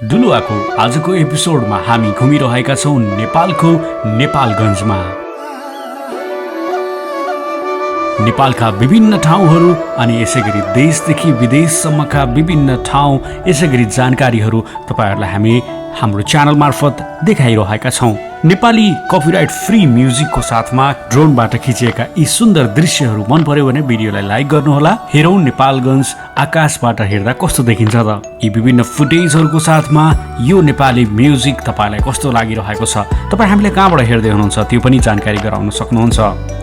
डुलुवाको आजको एपिसोडमा हामी घुमिरहेका छौँ नेपालको नेपालगञ्जमा। नेपालका विभिन्न ठाउँहरू अनि यसैगरी देशदेखि विदेशसम्मका विभिन्न ठाउँ यसैगरी जानकारीहरू तपाईहरुलाई हामी हाम्रो च्यानल मार्फत देखाइरहेका छौँ। नेपाली कपिराइट फ्री म्युजिकको साथमा ड्रोनबाट खिचिएका यी सुन्दर दृश्यहरू मन पर्यो भने भिडियोलाई लाइक गर्नुहोला। हेरौँ नेपालगञ्ज आकाशबाट हेर्दा कस्तो देखिन्छ त। यी विभिन्न फुटेजहरूको साथमा यो नेपाली म्युजिक तपाईलाई कस्तो लागिरहेको छ, तपाई हामीले कहाँबाट हेर्दै हुनुहुन्छ त्यो पनि जानकारी गराउन सक्नुहुन्छ।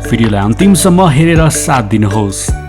भिडियोलाई अन्तिमसम्म हेरेर साथ दिनुहोस्।